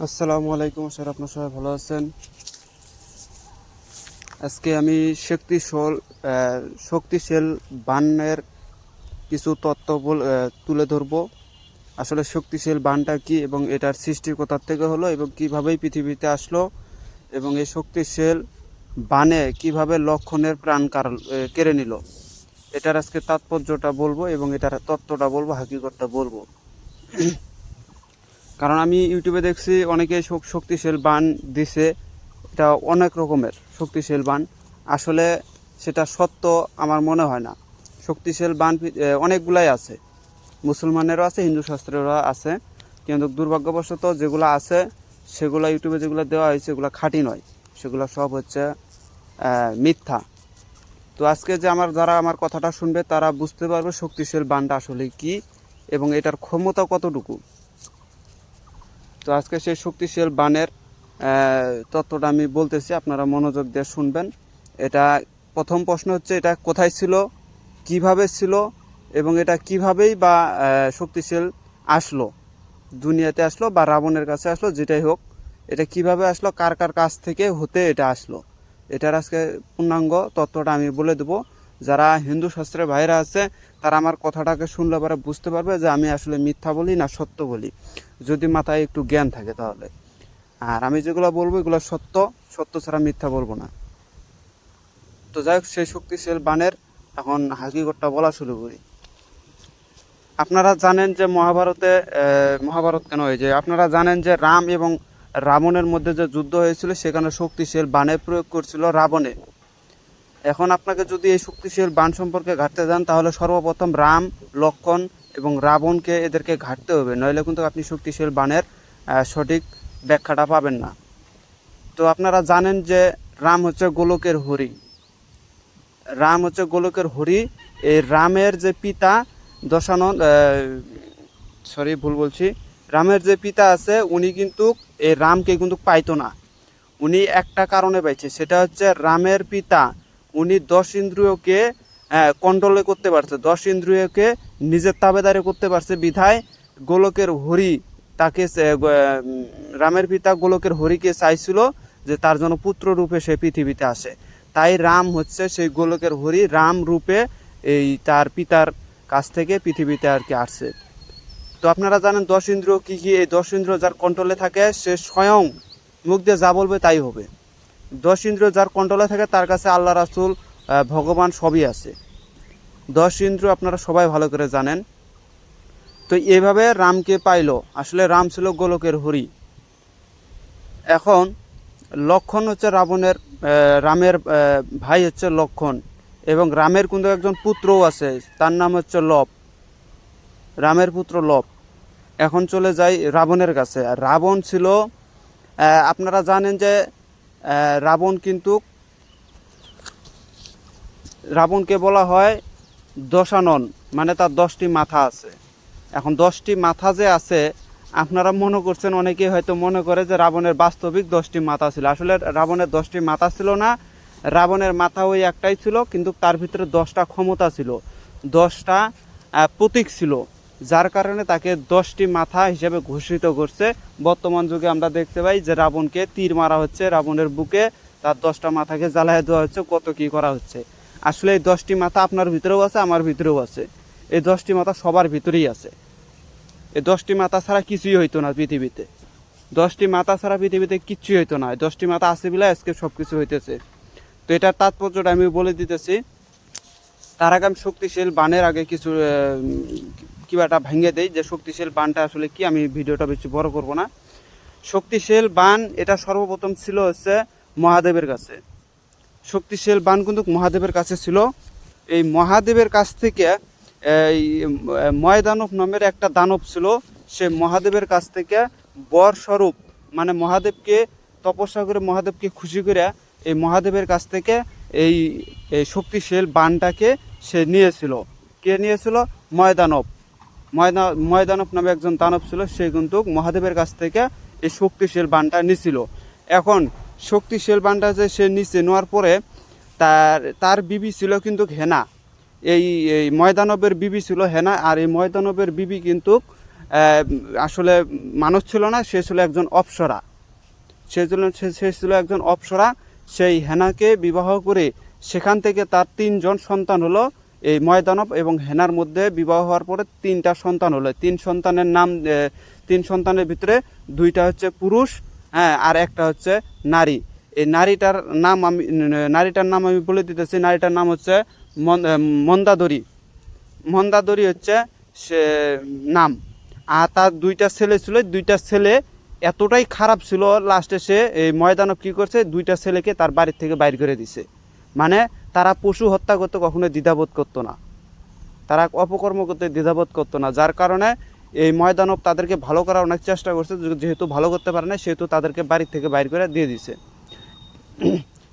আসসালামু আলাইকুম স্যার, আপনার সবাই ভালো আছেন। আজকে আমি শক্তিশাল বানের কিছু তথ্য তুলে ধরবো। আসলে শক্তিশাল বানটা কি এবং এটার সৃষ্টি কোথা থেকে হলো এবং কিভাবে পৃথিবীতে আসলো এবং এই শক্তিশাল বানে কিভাবে লক্ষণের প্রাণ কেড়ে নিল, এটার আজকে তাৎপর্যটা বলবো এবং এটার তত্ত্বটা বলবো, হাকিকতটা বলবো। কারণ আমি ইউটিউবে দেখছি অনেকে শক্তিশাল বান দিছে, এটা অনেক রকমের শক্তিশাল বান। আসলে সেটা সত্য আমার মনে হয় না। শক্তিশাল বান অনেকগুলাই আছে, মুসলমানেরও আছে, হিন্দু শাস্ত্রেরও আছে, কিন্তু দুর্ভাগ্যবশত যেগুলো আছে সেগুলো ইউটিউবে যেগুলো দেওয়া হয়েছে সেগুলো খাঁটি নয়, সেগুলো সব হচ্ছে মিথ্যা। তো আজকে যে যারা আমার কথাটা শুনবে তারা বুঝতে পারবে শক্তিশাল বানটা আসলে কি এবং এটার ক্ষমতা কতটুকু। তো আজকে সেই শক্তিশাল বানের তত্ত্বটা আমি বলতেছি, আপনারা মনোযোগ দিয়ে শুনবেন। এটা প্রথম প্রশ্ন হচ্ছে, এটা কোথায় ছিল, কিভাবে ছিল এবং এটা কিভাবেই বা শক্তিশাল আসলো, দুনিয়াতে আসলো বা রাবণের কাছে আসলো, যেটাই হোক, এটা কিভাবে আসলো, কার কার কাছ থেকে হতে এটা আসলো, এটার আজকে পূর্ণাঙ্গ তত্ত্বটা আমি বলে দেবো। যারা হিন্দু শাস্ত্রের ভাইরা আছে তারা আমার কথাটাকে শুনলে পরে বুঝতে পারবে যে আমি আসলে মিথ্যা বলি না সত্য বলি, যদি মাথায় একটু জ্ঞান থাকে তাহলে। আর আমি যেগুলো বলবো এগুলো সত্য, সত্য ছাড়া মিথ্যা বলবো না। তো যাই হোক, সেই শক্তিশাল বানের এখন হাকিকতটা বলা শুরু করি। আপনারা জানেন যে মহাভারত কেন হয়েছে, আপনারা জানেন যে রাম এবং রাবণের মধ্যে যে যুদ্ধ হয়েছিল সেখানে শক্তিশাল বানের প্রয়োগ করছিল রাবণে। এখন আপনাকে যদি এই শক্তিশাল বান সম্পর্কে ঘাটতে যান তাহলে সর্বপ্রথম রাম, লক্ষ্মণ এবং রাবণকে এদেরকে ঘাটতে হবে, নইলে কিন্তু আপনি শক্তিশাল বানের সঠিক ব্যাখ্যাটা পাবেন না। তো আপনারা জানেন যে রাম হচ্ছে গোলকের হরি, রাম হচ্ছে গোলকের হরি। এই রামের যে পিতা দশানন, সরি ভুল বলছি, রামের যে পিতা আছে উনি কিন্তু এই রামকে কিন্তু পাইতো না। উনি একটা কারণে পাইছে, সেটা হচ্ছে রামের পিতা উনি 10 ইন্দ্রিয়কে কন্ট্রোলে করতে পারছে, 10 ইন্দ্রিয়কে নিজের তাবেদারে করতে পারছে বিধায় গোলকের হরি তাকে রামের পিতা গোলকের হরিকে চাইছিল যে তার জন্য পুত্র রূপে সে পৃথিবীতে আসে। তাই রাম হচ্ছে সেই গোলকের হরি, রাম রূপে এই তার পিতার কাছ থেকে পৃথিবীতে আর কি আসছে। তো আপনারা জানেন 10 ইন্দ্রিয় কী কী, এই 10 ইন্দ্রিয় যার কন্ট্রোলে থাকে সে স্বয়ং মুখ দিয়ে যা বলবে তাই হবে। 10 ইন্দ্রিয় যার কন্ট্রোলে থাকে তার কাছে আল্লাহ রাসূল ভগবান সবই আছে। 10 ইন্দ্রিয় আপনারা সবাই ভালো করে জানেন। তো এইভাবে রামকে পাইলো, আসলে রাম ছিল গোলকের হরি। এখন লক্ষ্মণ হচ্ছে রামের ভাই হচ্ছে লক্ষ্মণ, এবং রামের কিন্তু একজন পুত্রও আছে, তার নাম হচ্ছে লব, রামের পুত্র লব। এখন চলে যাই রাবণের কাছে। আর রাবণ ছিল, আপনারা জানেন যে রাবণ কিন্তু, রাবণকে বলা হয় দশানন, মানে তার 10টি মাথা আছে। এখন 10টি মাথা যে আছে, আপনারা মনে করছেন, অনেকেই হয়তো মনে করে যে রাবণের বাস্তবিক 10টি মাথা ছিল। আসলে রাবণের 10টি মাথা ছিল না, রাবণের মাথা ওই একটাই ছিল, কিন্তু তার ভিতরে 10টা ক্ষমতা ছিল, 10টা প্রতীক ছিল, যার কারণে তাকে 10টি মাথা হিসেবে ঘোষিত করছে। বর্তমান যুগে আমরা দেখতে পাই যে রাবণকে তীর মারা হচ্ছে, রাবণের বুকে তার 10টা মাথাকে জ্বালায় দেওয়া হচ্ছে, কত কী করা হচ্ছে। আসলে এই 10টি মাথা আপনার ভিতরেও আছে, আমার ভিতরেও আছে, এই 10টি মাথা সবার ভিতরেই আছে। এই 10টি মাথা ছাড়া কিছুই হইতো না পৃথিবীতে, 10টি মাথা ছাড়া পৃথিবীতে কিচ্ছুই হইতো না, 10টি মাথা আছে বলে আজকে সব কিছু হইতেছে। তো এটার তাৎপর্যটা আমি বলে দিতেছি। তার আগে আমি শক্তিশাল বানের আগে কিছু কিবাটা ভেঙে দেই যে শক্তিশাল বানটা আসলে কি। আমি ভিডিওটা বেশি বড় করব না। শক্তিশাল বান এটা সর্বপ্রথম ছিল হচ্ছে মহাদেবের কাছে। শক্তিশাল বান কিন্তু মহাদেবের কাছে ছিল। এই মহাদেবের কাছ থেকে এই ময়দানব নামের একটা দানব ছিল, সে মহাদেবের কাছ থেকে বর স্বরূপ, মানে মহাদেবকে তপস্যা করে মহাদেবকে খুশি করে এই মহাদেবের কাছ থেকে এই শক্তিশাল বানটাকে সে নিয়েছিল। কে নিয়েছিল? ময়দানব। ময়দানব নামে একজন দানব ছিল, সে কিন্তু মহাদেবের কাছ থেকে এই শক্তিশাল বানটা নিয়েছিল। এখন শক্তিশাল বানটা যে সে নিচে নেওয়ার পরে তার বিবি ছিল কিন্তু হেনা। এই ময়দানবের বিবি ছিল হেনা, আর এই ময়দানবের বিবি কিন্তু আসলে মানুষ ছিল না, সে ছিল একজন অপ্সরা। সে ছিল একজন অপ্সরা। সেই হেনাকে বিবাহ করে সেখান থেকে তার 3 জন সন্তান হলো। এই ময়দানব এবং হেনার মধ্যে বিবাহ হওয়ার পরে 3টা সন্তান হলো। 3 সন্তানের নাম, 3 সন্তানের ভিতরে 2টা হচ্ছে পুরুষ, হ্যাঁ, আর একটা হচ্ছে নারী। এই নারীটার নাম আমি বলে দিতেছি। নারীটার নাম হচ্ছে মন্দাদরী। মন্দাদরী হচ্ছে সে নাম। আর তার 2টা ছেলে ছিল। 2টা ছেলে এতটাই খারাপ ছিল, লাস্টে সে এই ময়দানব কী করছে, 2টা ছেলেকে তার বাড়ির থেকে বাইর করে দিছে। মানে তারা পশু হত্যা করতে কখনো দ্বিধাবোধ করতো না, তারা অপকর্ম করতে দ্বিধাবোধ করতো না। যার কারণে এই ময়দানব তাদেরকে ভালো করার অনেক চেষ্টা করছে, যেহেতু ভালো করতে পারে না সেহেতু তাদেরকে বাড়ির থেকে বাইর করে দিয়ে দিছে।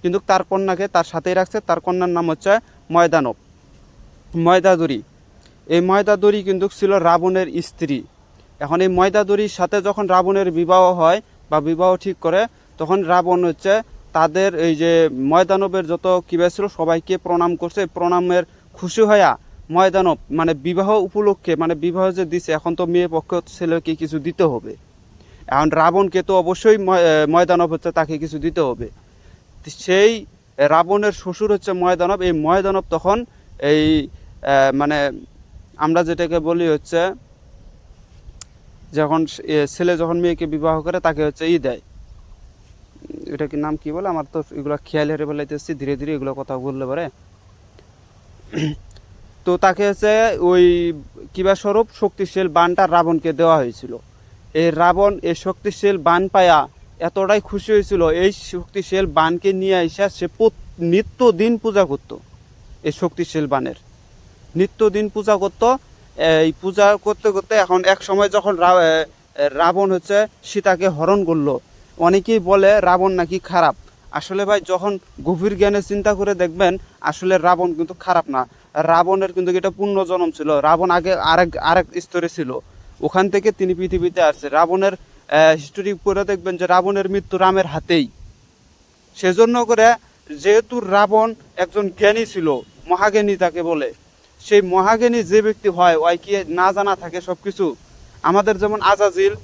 কিন্তু তার কন্যাকে তার সাথেই রাখছে। তার কন্যার নাম হচ্ছে ময়দাদরী। এই ময়দাদরী কিন্তু ছিল রাবণের স্ত্রী। এখন এই ময়দাদরীর সাথে যখন রাবণের বিবাহ হয় বা বিবাহ ঠিক করে, তখন রাবণ হচ্ছে তাদের এই যে ময়দানবের যত কিবা ছিল সবাইকে প্রণাম করছে। প্রণামের খুশি হইয়া ময়দানব মানে বিবাহ উপলক্ষে, মানে বিবাহ যে দিছে, এখন তো মেয়ে পক্ষ ছেলেকে কিছু দিতে হবে। এখন রাবণকে তো অবশ্যই ময়দানব হচ্ছে তাকে কিছু দিতে হবে। সেই রাবণের শ্বশুর হচ্ছে ময়দানব। এই ময়দানব তখন এই মানে আমরা যেটাকে বলি হচ্ছে, যখন ছেলে যখন মেয়েকে বিবাহ করে তাকে হচ্ছে দেয়, এটা কি নাম কি বলে, আমার তো এগুলো খেয়াল হেরে বলাইতেছি, ধীরে ধীরে এগুলো কথা বললে পারে। তো তাকে হচ্ছে ওই কিবা স্বরূপ শক্তিশীল বানটা রাবণকে দেওয়া হয়েছিল। এই রাবণ এই শক্তিশীল বান পায়া এতটাই খুশি হয়েছিল, এই শক্তিশীল বানকে নিয়ে এসে সে নিত্যদিন পূজা করত। এই শক্তিশীল বানের নিত্যদিন পূজা করত। এই পূজা করতে করতে এখন এক সময় যখন রাবণ হচ্ছে সীতাকে হরণ করলো, অনেকেই বলে রাবণ নাকি খারাপ। আসলে ভাই যখন গভীর জ্ঞানে চিন্তা করে দেখবেন, আসলে রাবণ কিন্তু খারাপ না। রাবণের কিন্তু এটা পুণ্যজন্ম ছিল। রাবণ আগে আরেক স্তরে ছিল, ওখান থেকে তিনি পৃথিবীতে আসছে। রাবণের হিস্টোরি পড়ে দেখবেন যে রাবণের মৃত্যু রামের হাতেই। সেজন্য করে যেহেতু রাবণ একজন জ্ঞানী ছিল, মহাজ্ঞানী তাকে বলে, সেই মহাজ্ঞানী যে ব্যক্তি হয় ওই কি না জানা থাকে সব কিছু। আমাদের যেমন আজাজিল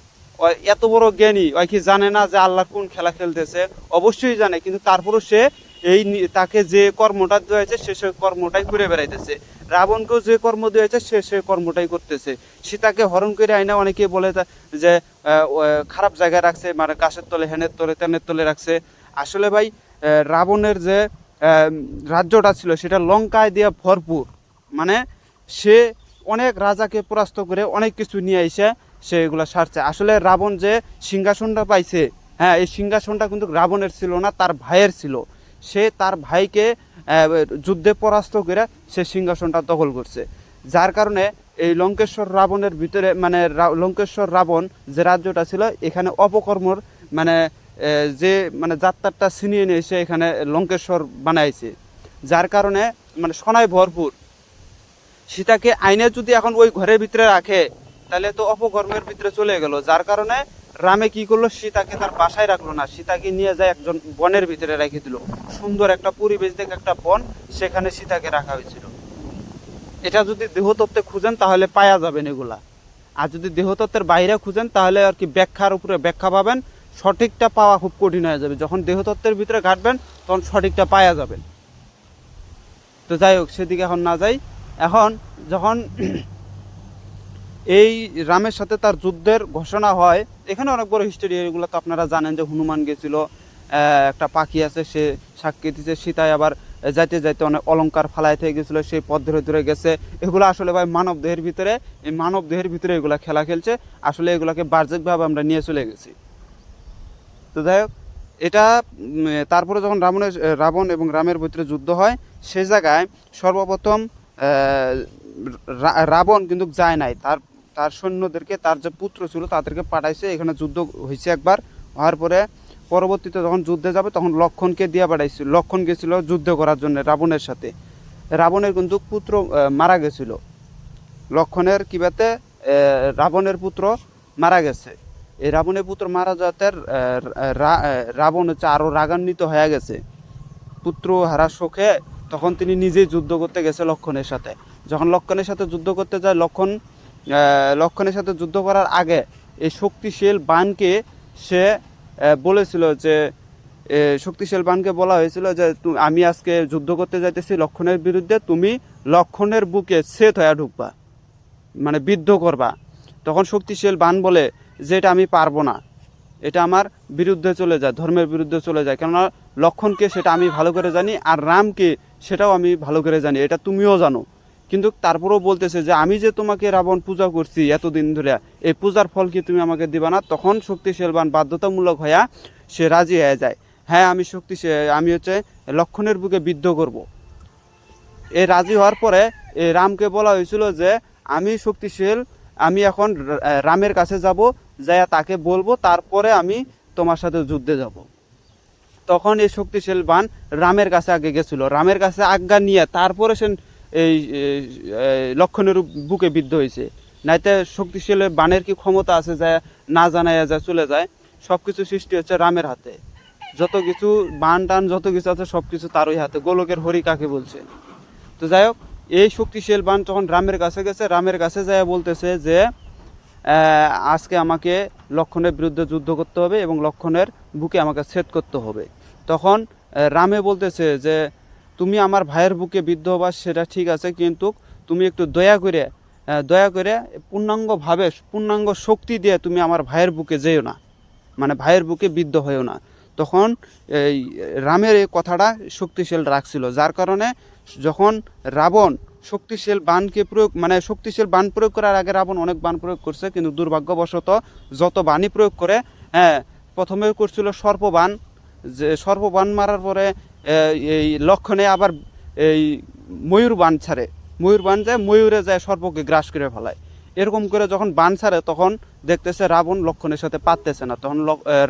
এত বড় জ্ঞানী, ওই কি জানে না যে আল্লাহ কোন খেলা খেলতেছে? অবশ্যই জানে, কিন্তু তারপরও সে তাকে যে কর্মটা দেওয়া হয়েছে সে কর্মটাই করে বেড়াইতেছে। রাবণকেও যে কর্ম দেওয়া হয়েছে সে কর্মটাই করতেছে। সীতাকে হরণ করে আইনা অনেকে বলে যে খারাপ জায়গায় রাখছে, মানে গাছের তলে, হেনের তলে, তেনের তলে রাখছে। আসলে ভাই রাবণের যে রাজ্যটা ছিল সেটা লঙ্কায় দিয়ে ভরপুর। মানে সে অনেক রাজাকে পরাস্ত করে অনেক কিছু নিয়ে এসে সে এগুলো সারছে। আসলে রাবণ যে সিংহাসনটা পাইছে, হ্যাঁ, এই সিংহাসনটা কিন্তু রাবণের ছিল না, তার ভাইয়ের ছিল। সে তার ভাইকে যুদ্ধে পরাস্ত করে সে সিংহাসনটা দখল করছে। যার কারণে এই লঙ্কেশ্বর রাবণের ভিতরে, মানে লঙ্কেশ্বর রাবণ যে রাজ্যটা ছিল, এখানে অপকর্মর মানে যে মানে যাত্রাটা ছিনিয়ে নিয়ে এসে এখানে লঙ্কেশ্বর বানাইছে। যার কারণে মানে সোনায় ভরপুর। সীতাকে আইনে যদি এখন ওই ঘরের ভিতরে রাখে তাহলে তো অপকর্মের ভিতরে চলে গেল। যার কারণে রামে কি করলো, সীতাকে তার বাসায় রাখলো না, সীতাকে নিয়ে যায় একজন বনের ভিতরে রেখে দিল। সুন্দর একটা পরিবেশ দেখে একটা বন, সেখানে সীতাকে রাখা হয়েছিল। এটা যদি দেহতত্ত্বে খুঁজেন তাহলে পাওয়া যাবেন এগুলা। আর যদি দেহতত্ত্বের বাইরে খুঁজেন তাহলে আর কি ব্যাখ্যার উপরে ব্যাখ্যা পাবেন, সঠিকটা পাওয়া খুব কঠিন হয়ে যাবে। যখন দেহতত্ত্বের ভিতরে ঘাটবেন তখন সঠিকটা পাওয়া যাবেন। তো যাই হোক, সেদিকে এখন না যাই। এখন যখন এই রামের সাথে তার যুদ্ধের ঘোষণা হয়, এখানে অনেক বড় হিস্টোরি, এগুলো তো আপনারা জানেন যে হনুমান গেছিল, একটা পাখি আছে সে সাক্ষী দিচ্ছে, সীতায় আবার যাইতে যাইতে অনেক অলঙ্কার ফালাই থেকে গেছিলো, সেই পথ ধরে ধরে গেছে। এগুলো আসলে ভাই মানব দেহের ভিতরে, এই মানব দেহের ভিতরে এগুলা খেলা খেলছে। আসলে এগুলাকে বাহ্যিকভাবে আমরা নিয়ে চলে গেছি। তো যাই হোক, এটা তারপরে যখন রাবণ এবং রামের ভিতরে যুদ্ধ হয়, সে জায়গায় সর্বপ্রথম রাবণ কিন্তু যায় নাই, তার সৈন্যদেরকে, তার যে পুত্র ছিল তাদেরকে পাঠাইছে। এখানে যুদ্ধ হয়েছে একবার, হওয়ার পরে পরবর্তীতে যখন যুদ্ধে যাবে তখন লক্ষণকে দিয়ে পাঠাইছিল। লক্ষণ গেছিল যুদ্ধ করার জন্য রাবণের সাথে। রাবণের কিন্তু পুত্র মারা গেছিল। লক্ষণের কিবাতে রাবণের পুত্র মারা গেছে। এই রাবণের পুত্র মারা যাওয়াতে রাবণ হচ্ছে আরও রাগান্বিত হয়ে গেছে। পুত্র হারা শোকে তখন তিনি নিজেই যুদ্ধ করতে গেছে লক্ষণের সাথে। যখন লক্ষণের সাথে যুদ্ধ করতে যায়, লক্ষণ লক্ষণের সাথে যুদ্ধ করার আগে এই শক্তিশীল বাণকে সে বলেছিল যে শক্তিশাল বাণকে বলা হয়েছিল যে আমি আজকে যুদ্ধ করতে যাইতেছি লক্ষণের বিরুদ্ধে, তুমি লক্ষণের বুকে ছেদ হয়ে ঢুকবা, মানে বিদ্ধ করবা। তখন শক্তিশাল বাণ বলে যে এটা আমি পারবো না, এটা আমার বিরুদ্ধে চলে যায়, ধর্মের বিরুদ্ধে চলে যায়, কেননা লক্ষণকে সেটা আমি ভালো করে জানি, আর রামকে সেটাও আমি ভালো করে জানি, এটা তুমিও জানো। কিন্তু তারপরেও বলতেছে যে আমি যে তোমাকে রাবণ পূজা করছি এতদিন ধরে, এই পূজার ফল কি তুমি আমাকে দিবা না? তখন শক্তিশাল বাণ বাধ্যতামূলক হইয়া সে রাজি হয়ে যায়, হ্যাঁ আমি হচ্ছে লক্ষণের বুকে বিদ্ধ করব। এই রাজি হওয়ার পরে এই রামকে বলা হয়েছিল যে আমি শক্তিশীল, আমি এখন রামের কাছে যাব, যাইয়া তাকে বলবো, তারপরে আমি তোমার সাথে যুদ্ধে যাব। তখন এই শক্তিশীল বাণ রামের কাছে আগে গেছিল, রামের কাছে আজ্ঞা নিয়ে তারপরে সে এই লক্ষণের বুকে বিদ্ধ হয়েছে। নাইতে শক্তিশীল বাণের কি ক্ষমতা আছে যায় না জানাইয়া যায় চলে যায়? সব কিছু সৃষ্টি হচ্ছে রামের হাতে, যত কিছু বান টান যত কিছু আছে সব কিছু তারই হাতে, গোলকের হরি কাকে বলছে। তো যাই হোক, এই শক্তিশীল বাণ তখন রামের কাছে গেছে, রামের কাছে যায় বলতেছে যে আজকে আমাকে লক্ষণের বিরুদ্ধে যুদ্ধ করতে হবে এবং লক্ষণের বুকে আমাকে ছেদ করতে হবে। তখন রামে বলতেছে যে তুমি আমার ভাইয়ের বুকে বিদ্ধ হবা সেটা ঠিক আছে, কিন্তু তুমি একটু দয়া করে পূর্ণাঙ্গভাবে পূর্ণাঙ্গ শক্তি দিয়ে তুমি আমার ভাইয়ের বুকে যেও না, মানে ভাইয়ের বুকে বিদ্ধ হয়েও না। তখন এই রামের এই কথাটা শক্তিশাল রাখছিল, যার কারণে যখন রাবণ শক্তিশাল বাণকে শক্তিশাল বাণ প্রয়োগ করার আগে রাবণ অনেক বাণ প্রয়োগ করছে, কিন্তু দুর্ভাগ্যবশত যত বাণই প্রয়োগ করে, প্রথমে করছিল সর্পবাণ, যে সর্পবাণ মারার পরে এই লক্ষণে আবার এই ময়ূর বাণ ছাড়ে, ময়ূর বাণ যায়, ময়ূরে যায় সর্পকে গ্রাস করে ফেলায়। এরকম করে যখন বাণ ছাড়ে তখন দেখতেছে রাবণ লক্ষণের সাথে পারতেছে না, তখন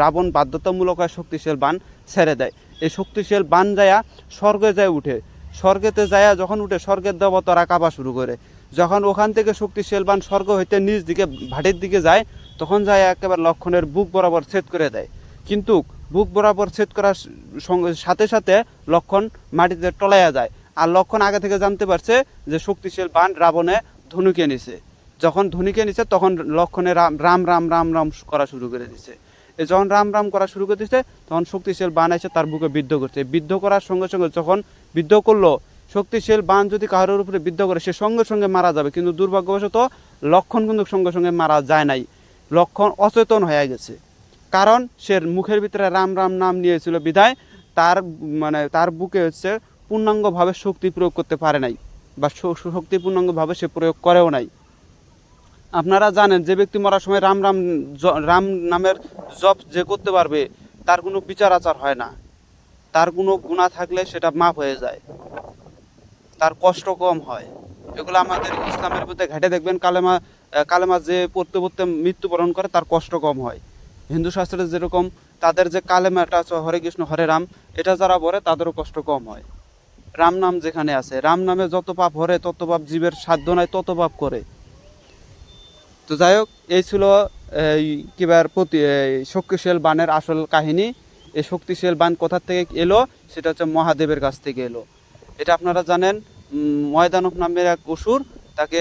রাবণ বাধ্যতামূলক শক্তিশাল বাণ ছেড়ে দেয়। এই শক্তিশাল বাণ যায়া স্বর্গে যায় উঠে, স্বর্গেতে যায়া যখন উঠে স্বর্গের দেবতারা কাঁপা শুরু করে। যখন ওখান থেকে শক্তিশাল বাণ স্বর্গ হইতে নিজ দিকে ভাটির দিকে যায়, তখন যায় একেবারে লক্ষণের বুক বরাবর ছেদ করে দেয়। কিন্তু বুক বরাবর ছেদ করার সাথে সাথে লক্ষণ মাটিতে টলাইয়া যায়। আর লক্ষণ আগে থেকে জানতে পারছে যে শক্তিশাল বাণ রাবণে ধনুকে নিছে। যখন ধনুকে নিছে তখন লক্ষণে রাম রাম রাম রাম রাম করা শুরু করে দিছে। যখন রাম রাম করা শুরু করে দিচ্ছে তখন শক্তিশাল বাণ এসে তার বুকে বিদ্ধ করছে। বিদ্ধ করার সঙ্গে সঙ্গে যখন বিদ্ধ করলো, শক্তিশাল বাণ যদি কারোর উপরে বিদ্ধ করে সে সঙ্গে সঙ্গে মারা যাবে, কিন্তু দুর্ভাগ্যবশত লক্ষণ কিন্তু সঙ্গে সঙ্গে মারা যায় নাই, লক্ষণ অচেতন হয়ে গেছে। কারণ সে মুখের ভিতরে রাম রাম নাম নিয়েছিল বিধায় তার বুকে হচ্ছে পূর্ণাঙ্গভাবে শক্তি প্রয়োগ করতে পারে নাই, বা শক্তি পূর্ণাঙ্গভাবে সে প্রয়োগ করেও নাই। আপনারা জানেন যে ব্যক্তি মরার সময় রাম রাম রাম নামের জপ যে করতে পারবে তার কোনো বিচার আচার হয় না, তার কোনো গুনাহ থাকলে সেটা মাফ হয়ে যায়, তার কষ্ট কম হয়। এগুলো আমাদের ইসলামের মধ্যে ঘেটে দেখবেন, কালেমা যে পড়তে পড়তে মৃত্যুবরণ করে তার কষ্ট কম হয়। হিন্দু শাস্ত্রে যেরকম তাদের যে কালেমাটা আছে হরে কৃষ্ণ হরে রাম, এটা যারা বলে তাদেরও কষ্ট কম হয়। রাম নাম যেখানে আছে, রাম নামে যত পাপ হরে তত পাপ, জীবের সাধ্য নাই তত পাপ করে। তো যাই হোক, এই ছিল শক্তিশাল বাণের আসল কাহিনী। এই শক্তিশাল বাণ কোথা থেকে এলো, সেটা হচ্ছে মহাদেবের কাছ থেকে এলো। এটা আপনারা জানেন, ময়দানব নামের এক অসুর তাকে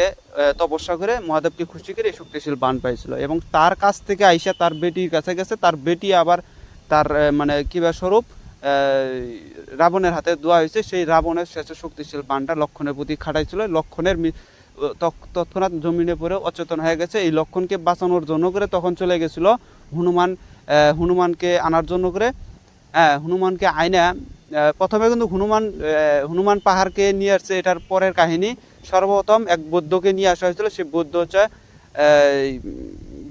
তপস্যা করে মহাদেবকে খুশি করে এই শক্তিশাল বাণ পাইছিল, এবং তার কাছ থেকে আইসা তার বেটির কাছে গেছে, তার বেটি আবার তার স্বরূপ রাবণের হাতে দেওয়া হয়েছে। সেই রাবণের শেষে শক্তিশাল বাণটা লক্ষণের প্রতি খাটাইছিল। লক্ষণের তৎক্ষণাৎ জমিনে পড়ে অচেতন হয়ে গেছে। এই লক্ষণকে বাঁচানোর জন্য করে তখন চলে গেছিল হনুমানকে আনার জন্য করে। হনুমানকে আইনা প্রথমে কিন্তু হনুমান পাহাড়কে নিয়ে আসছে, এটার পরের কাহিনী। সর্বপ্রথম এক বৌদ্ধকে নিয়ে আসা হয়েছিল। সেই বৌদ্ধ হচ্ছে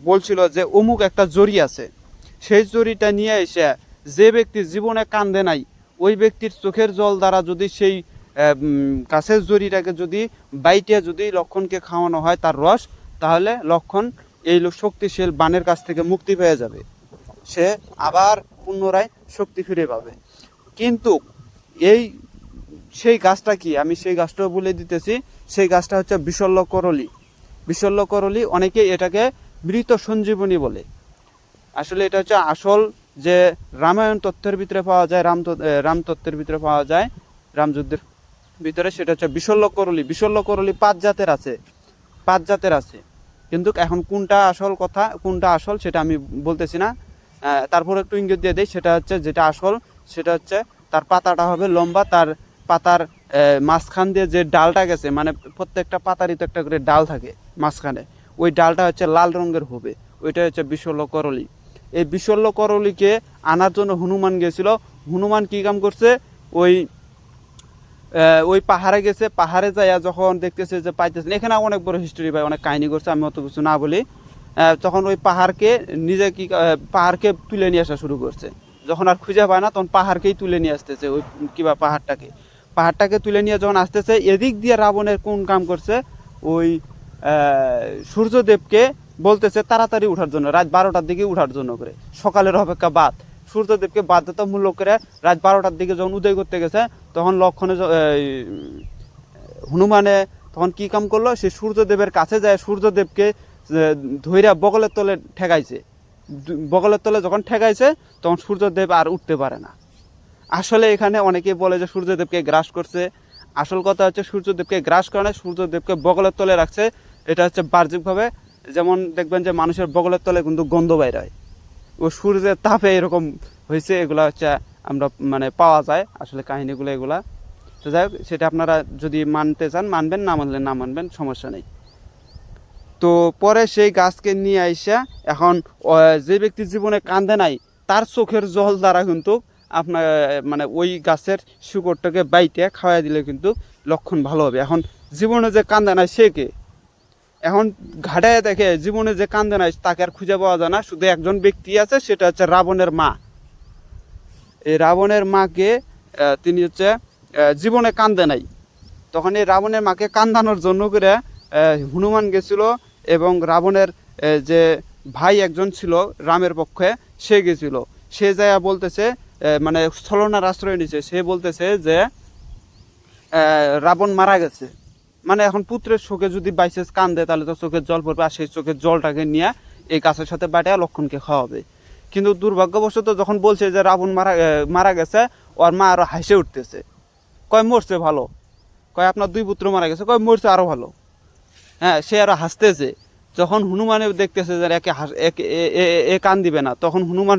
বলছিল যে অমুক একটা জড়ি আছে, সেই জড়িটা নিয়ে এসে যে ব্যক্তি জীবনে কান্দে নাই ওই ব্যক্তির চোখের জল দ্বারা যদি সেই গাছের জড়িটাকে যদি বাইটে যদি লক্ষণকে খাওয়ানো হয় তার রস, তাহলে লক্ষণ এই শক্তিশাল বাণের কাছ থেকে মুক্তি পেয়ে যাবে, সে আবার পুনরায় শক্তি ফিরে পাবে। কিন্তু সেই গাছটা কি, আমি সেই গাছটাও বলে দিতেছি। সেই গাছটা হচ্ছে বিশল্যকরলি। অনেকে এটাকে মৃত সঞ্জীবনী বলে। আসলে এটা হচ্ছে আসল যে রামায়ণ তত্ত্বের ভিতরে পাওয়া যায়, রাম তত্ত্বের ভিতরে পাওয়া যায়, রামযুদ্ধের ভিতরে, সেটা হচ্ছে বিশল্যকরলি। 5 জাতের আছে। কিন্তু এখন কোনটা আসল কথা, কোনটা আসল সেটা আমি বলতেছি না। তারপর একটু ইঙ্গিত দিয়ে দিই, সেটা হচ্ছে যেটা আসল সেটা হচ্ছে তার পাতাটা হবে লম্বা, তার পাতার মাঝখান দিয়ে যে ডালটা গেছে, মানে প্রত্যেকটা পাতারই তো একটা করে ডাল থাকে মাঝখানে, ওই ডালটা হচ্ছে লাল রঙের হবে, ওইটা হচ্ছে বিশল্য করলি। এই বিশল্য করলিকে আনার জন্য হনুমান গেছিল। হনুমান কী কাম করছে, ওই ওই পাহাড়ে গেছে, পাহাড়ে যাইয়া যখন দেখতেছে যে পাইতেছে, এখানে অনেক বড় হিস্টোরি ভাই, অনেক কাহিনী করছে, আমি অত কিছু না বলি। তখন ওই পাহাড়কে নিজে কি পাহাড়কে তুলে নিয়ে আসা শুরু করছে। যখন আর খুঁজে পায় না তখন পাহাড়কেই তুলে নিয়ে আসতেছে, ওই কিবা পাহাড়টাকে তুলে নিয়ে যখন আসতেছে, এদিক দিয়ে রাবণের কোন কাম করছে, ওই সূর্যদেবকে বলতেছে তাড়াতাড়ি উঠার জন্য, রাত 12টার দিকে উঠার জন্য করে, সকালের অপেক্ষা বাদ। সূর্যদেবকে বাধ্যতামূলক করে রাত 12টার দিকে যখন উদয় করতে গেছে, তখন হনুমানে তখন কি কাম করলো, সে সূর্যদেবের কাছে যায়, সূর্যদেবকে ধইরা বগলের তলে ঠেকাইছে। বগলের তলে যখন ঠেকাইছে তখন সূর্যদেব আর উঠতে পারে না। আসলে এখানে অনেকে বলে যে সূর্যদেবকে গ্রাস করছে, আসল কথা হচ্ছে সূর্যদেবকে গ্রাস করে না, সূর্যদেবকে বগলের তলে রাখছে। এটা হচ্ছে বাহ্যিকভাবে, যেমন দেখবেন যে মানুষের বগলের তলে কিন্তু গন্ধ বাইর হয়, ও সূর্যের তাপে এরকম হয়েছে। এগুলা হচ্ছে আমরা মানে পাওয়া যায় আসলে কাহিনীগুলো এগুলা। তো যাই হোক, সেটা আপনারা যদি মানতে চান মানবেন, না মানলে না মানবেন, সমস্যা নেই। তো পরে সেই গাছকে নিয়ে আইসা এখন যে ব্যক্তির জীবনে কান্দে নাই, তার চোখের জল দ্বারা কিন্তু আপনার মানে ওই গাছের শিকড়টাকে বাইটে খাওয়াই দিলে কিন্তু লক্ষণ ভালো হবে। এখন জীবনে যে কান্দে নাই সে কে? এখন ঘাটায় দেখে জীবনে যে কান্দে নাই তাকে আর খুঁজে পাওয়া যায় না, শুধু একজন ব্যক্তি আছে, সেটা হচ্ছে রাবণের মা। এই রাবণের মাকে তিনি হচ্ছে জীবনে কান্দে নাই, তখন এই রাবণের মাকে কান্দানোর জন্য করে হনুমান গেছিল, এবং রাবণের যে ভাই একজন ছিল রামের পক্ষে, সে গেছিল। সে যাইয়া বলতেছে, মানে ছলনার আশ্রয় নিছে, সে বলতেছে যে রাবণ মারা গেছে। মানে এখন পুত্রের শোকে যদি বাইসেস কান্দে তাহলে তো চোখের জল পড়বে, আর সেই চোখের জলটাকে নিয়ে এই গাছের সাথে বাটিয়া লক্ষণকে খাওয়াবে। কিন্তু দুর্ভাগ্যবশত যখন বলছে যে রাবণ মারা গেছে, ওর মা আরো হাসে উঠতেছে, কয় মরছে ভালো, কয় আপনার 2 পুত্র মারা গেছে, কয় মরছে আরো ভালো। হ্যাঁ, সে আরো হাসতেছে। যখন হনুমানে দেখতেছে যে এ কান দিবে না, তখন হনুমান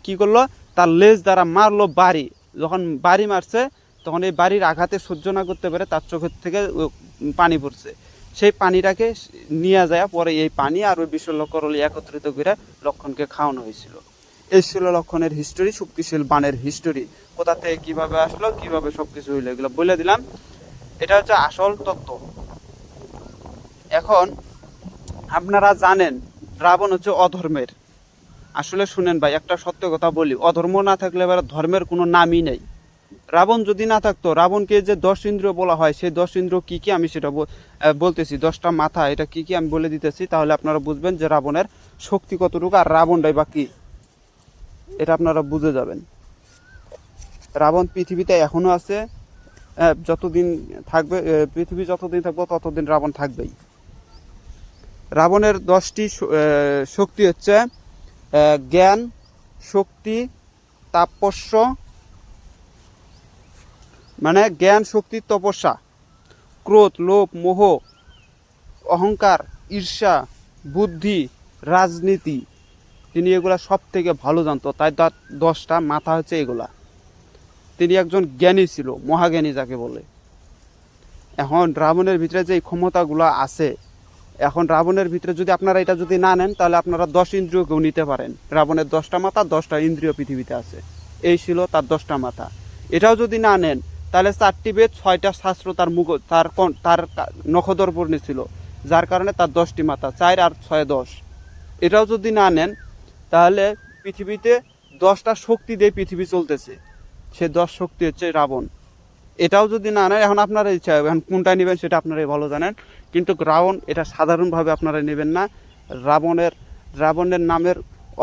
কি করলো, তার লেজ দ্বারা মারলো বাড়ি। যখন বাড়ি মারছে, তখন এই বাড়ির আঘাতে সহ্য না করতে পারে, তার চোখের থেকে পানি পড়ছে। সেই পানিটাকে নিয়ে যায়, পরে এই পানি আর ওই বিশল্য করলি একত্রিত করে লক্ষণকে খাওয়ানো হয়েছিল। এই ছিল লক্ষণের হিস্টোরি, শক্তিশীল বানের হিস্টোরি। কোথা থেকে কীভাবে আসলো, কীভাবে সব কিছু হইলো, এগুলো বলে দিলাম। এটা হচ্ছে আসল তত্ত্ব। এখন আপনারা জানেন রাবণ হচ্ছে অধর্মের। আসলে শুনেন ভাই, একটা সত্য কথা বলি, অধর্ম না থাকলে এবার ধর্মের কোনো নামই নেই। রাবণ যদি না থাকতো, রাবণকে যে 10 ইন্দ্রিয় বলা হয়, সেই 10 ইন্দ্রিয় কী কী আমি সেটা বলতেছি, 10টা মাথা, এটা কী কী আমি বলে দিতেছি, তাহলে আপনারা বুঝবেন যে রাবণের শক্তি কতটুকু আর রাবণটাই বা কী, এটা আপনারা বুঝে যাবেন। রাবণ পৃথিবীতে এখনও আছে, যতদিন থাকবে পৃথিবী, যতদিন থাকবো ততদিন রাবণ থাকবেই। রাবণের 10টি শক্তি হচ্ছে জ্ঞান, শক্তি, তাপস্য, মানে জ্ঞান, শক্তি, তপস্যা, ক্রোধ, লোভ, মোহ, অহংকার, ঈর্ষা, বুদ্ধি, রাজনীতি। তিনি এগুলা সব থেকে ভালো জানতো, তাই তার 10টা মাথা হচ্ছে এগুলা। তিনি একজন জ্ঞানী ছিল, মহাজ্ঞানী যাকে বলে। এখন রাবণের ভিতরে যে ক্ষমতাগুলো আছে, এখন রাবণের ভিতরে যদি আপনারা এটা যদি না নেন, তাহলে আপনারা 10 ইন্দ্রিয়কেও নিতে পারেন। রাবণের 10টা মাথা, 10টা ইন্দ্রিয় পৃথিবীতে আছে, এই ছিল তার 10টা মাথা। এটাও যদি না নেন, তাহলে 4টি বেদ, 6টা শাস্ত্র তার তার নখদর্পণে ছিল, যার কারণে তার 10টি মাথা, 4 আর 6 10। এটাও যদি না নেন, তাহলে পৃথিবীতে 10টা শক্তি দিয়ে পৃথিবী চলতেছে, সে 10 শক্তি হচ্ছে রাবণ। এটাও যদি না নেন, এখন আপনারা ইচ্ছা, এখন কোনটা নেবেন সেটা আপনারাই ভালো জানেন, কিন্তু রাবণ এটা সাধারণভাবে আপনারা নেবেন না। রাবণের নামের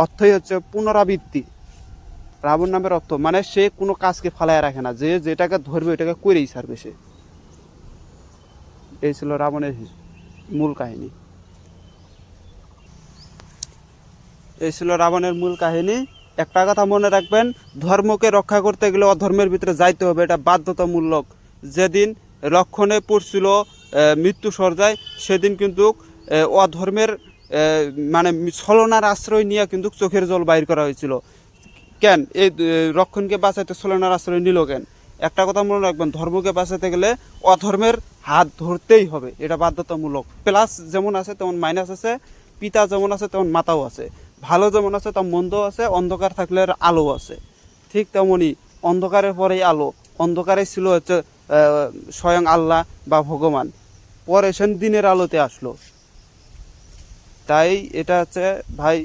অর্থই হচ্ছে পুনরাবৃত্তি। রাবণ নামের অর্থ মানে সে কোনো কাজকে ফালায় রাখে না, যে যেটাকে ধরবে ওইটাকে করেই ছাড়বে সে। এই ছিল রাবণের মূল কাহিনী। এই ছিল রাবণের মূল কাহিনী। একটা কথা মনে রাখবেন, ধর্মকে রক্ষা করতে গেলে অধর্মের ভিতরে যাইতে হবে, এটা বাধ্যতামূলক। যেদিন লক্ষণে পড়ছিল মৃত্যু সর্জায়, সেদিন কিন্তু অধর্মের মানে ছলনার আশ্রয় নিয়ে কিন্তু চোখের জল বাইর করা হয়েছিল। কেন এই রক্ষণকে বাঁচাইতে ছলনার আশ্রয় নিল কেন? একটা কথা মনে রাখবেন, ধর্মকে বাঁচাতে গেলে অধর্মের হাত ধরতেই হবে, এটা বাধ্যতামূলক। প্লাস যেমন আছে তেমন মাইনাস আছে, পিতা যেমন আছে তেমন মাতাও আছে, ভালো যেমন আছে তেমন মন্দও আছে, অন্ধকার থাকলে আলো আছে। ঠিক তেমনই অন্ধকারের পরেই আলো, অন্ধকারে ছিল হচ্ছে স্বয়ং আল্লাহ বা ভগবান, পরে সেন দিনের আলোতে আসলো। তাই এটা হচ্ছে ভাই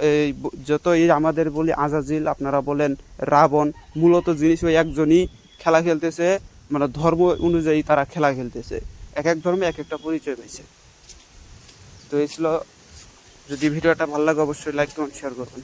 এই যত এই আমাদের বলি আজাজিল, আপনারা বলেন রাবণ, মূলত জিনিস ওই একজনই খেলা খেলতেছে, মানে ধর্ম অনুযায়ী তারা খেলা খেলতেছে, এক এক ধর্মে এক একটা পরিচয় পেয়েছে। তো এই ছিল, যদি ভিডিওটা ভালো লাগে অবশ্যই লাইক কমেন্ট শেয়ার করবেন।